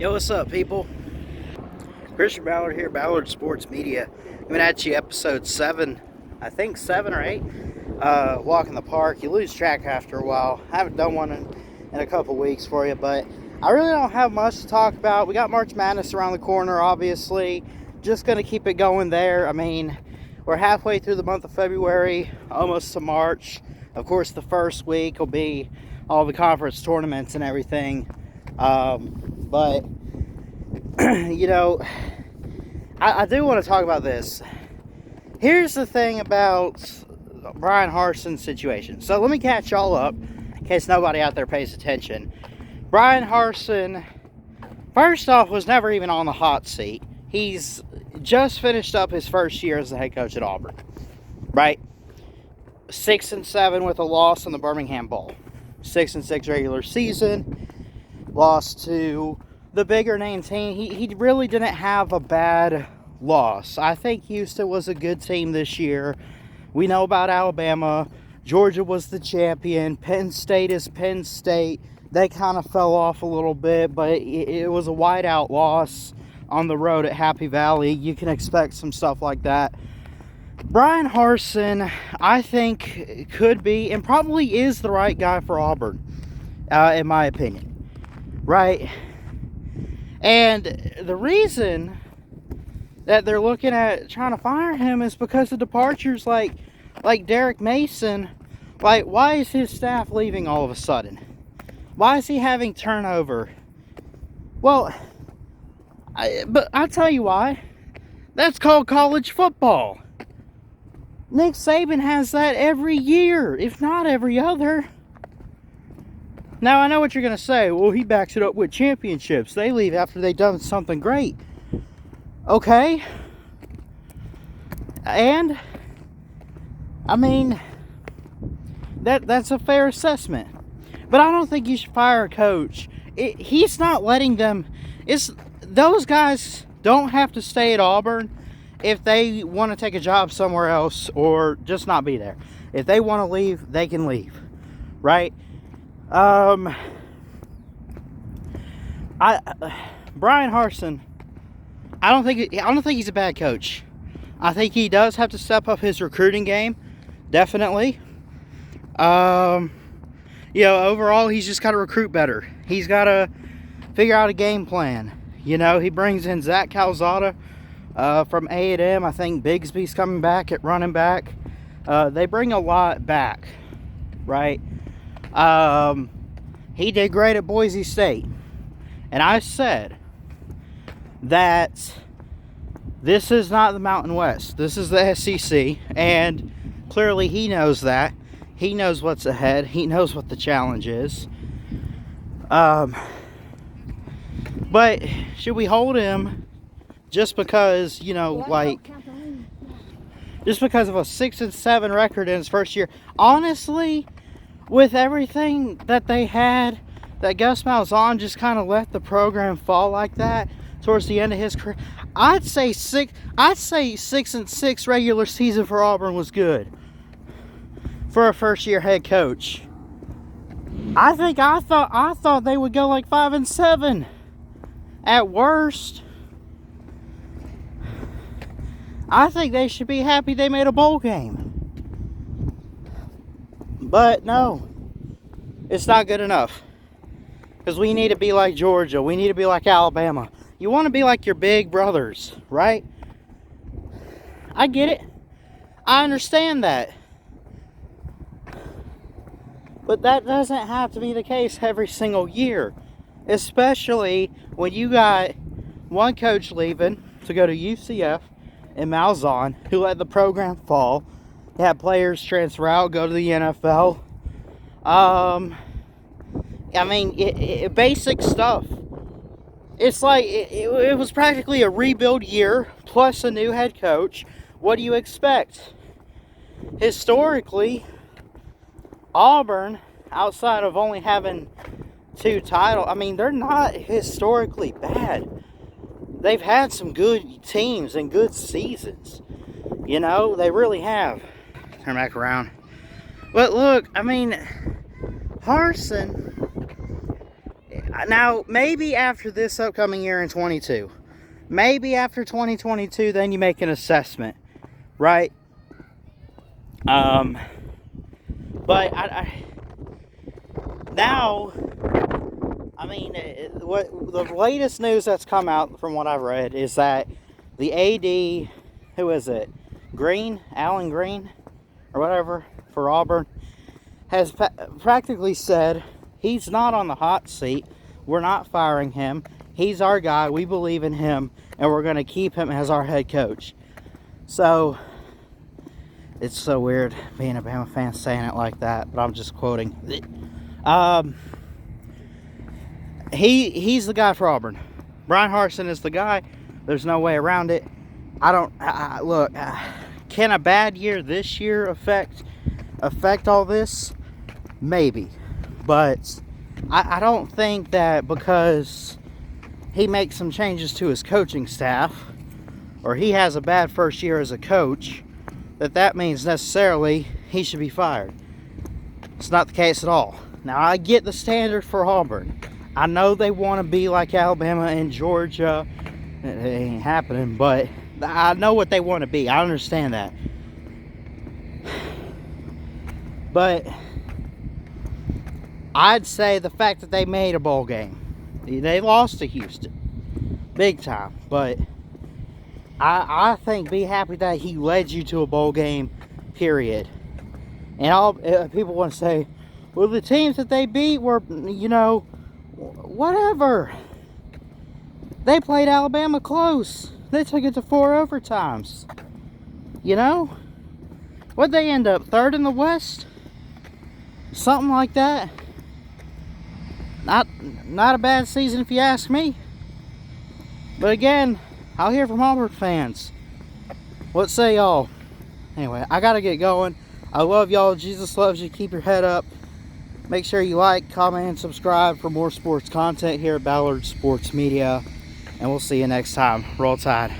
Yo, what's up, people? Christian Ballard here, Ballard Sports Media. Coming at you, episode 7, I think 7 or 8. Walk in the park. You lose track after a while. I haven't done one in a couple weeks for you, but I really don't have much to talk about. We got March Madness around the corner, obviously. Just going to keep it going there. I mean, we're halfway through the month of February, almost to March. Of course, the first week will be all the conference tournaments and everything. But, you know, I do want to talk about this. Here's the thing about Brian Harsin's situation. So let me catch y'all up in case nobody out there pays attention. Brian Harsin, first off, was never even on the hot seat. He's just finished up his first year as the head coach at Auburn, right? 6-7 with a loss in the Birmingham Bowl. 6-6 regular season. Lost to the bigger name team. He really didn't have a bad loss. I think Houston was a good team this year. We know about Alabama. Georgia was the champion. Penn State is Penn State. They kind of fell off a little bit, but it was a whiteout loss on the road at Happy Valley. You can expect some stuff like that. Brian Harsin, I think, could be and probably is the right guy for Auburn, in my opinion. Right? And the reason that they're looking at trying to fire him is because of departures like Derek Mason. Like, why is his staff leaving all of a sudden? Why is he having turnover? Well, but I'll tell you why. That's called college football. Nick Saban has that every year, if not every other. Now, I know what you're going to say. Well, he backs it up with championships. They leave after they've done something great. Okay. And, I mean, that's a fair assessment. But I don't think you should fire a coach. He's not letting them... Those guys don't have to stay at Auburn if they want to take a job somewhere else or just not be there. If they want to leave, they can leave. Right? Brian Harsin, I don't think he's a bad coach. I think he does have to step up his recruiting game, definitely. Overall, he's just got to recruit better. He's got to figure out a game plan. You know, he brings in Zach Calzada from A&M. I think Bigsby's coming back at running back. They bring a lot back, right? He did great at Boise State. And I said that this is not the Mountain West. This is the SEC. And clearly he knows that. He knows what's ahead. He knows what the challenge is. But should we hold him just because, just because of a 6-7 record in his first year? Honestly, with everything that they had, that Gus Malzahn just kind of let the program fall like that towards the end of his career, I'd say 6-6 regular season for Auburn was good for a first-year head coach. I thought they would go like 5-7 at worst. I think they should be happy they made a bowl game. But no, it's not good enough. Because we need to be like Georgia. We need to be like Alabama. You want to be like your big brothers, right? I get it. I understand that. But that doesn't have to be the case every single year. Especially when you got one coach leaving to go to UCF and Malzahn, who let the program fall. You had players transfer out, go to the NFL. Basic stuff. It's like, it was practically a rebuild year, plus a new head coach. What do you expect? Historically, Auburn, outside of only having 2 titles, they're not historically bad. They've had some good teams and good seasons. You know, they really have. Turn back around. But look, Harsin, Now, maybe after this upcoming year in 22, maybe after 2022, then you make an assessment, right? But now, I mean, what the latest news that's come out from what I've read is that the AD, who is it, Alan Green, or whatever, for Auburn, has practically said he's not on the hot seat. We're not firing him. He's our guy. We believe in him, and we're going to keep him as our head coach. So, it's so weird being a Bama fan saying it like that, but I'm just quoting. He's the guy for Auburn. Brian Harsin is the guy. There's no way around it. Look, can a bad year this year affect all this? Maybe. But I don't think that because he makes some changes to his coaching staff, or he has a bad first year as a coach, that means necessarily he should be fired. It's not the case at all. Now, I get the standard for Auburn. I know they want to be like Alabama and Georgia. It ain't happening, but I know what they want to be. I understand that. But I'd say the fact that they made a bowl game. They lost to Houston. Big time. But I think be happy that he led you to a bowl game, period. And all people want to say, well, the teams that they beat were, whatever. They played Alabama close. They took it to 4 overtimes. What'd they end up? 3rd in the West? Something like that. Not a bad season if you ask me. But again, I'll hear from Auburn fans. What say y'all? Anyway, I gotta get going. I love y'all. Jesus loves you. Keep your head up. Make sure you like, comment, and subscribe for more sports content here at Ballard Sports Media. And we'll see you next time. Roll Tide.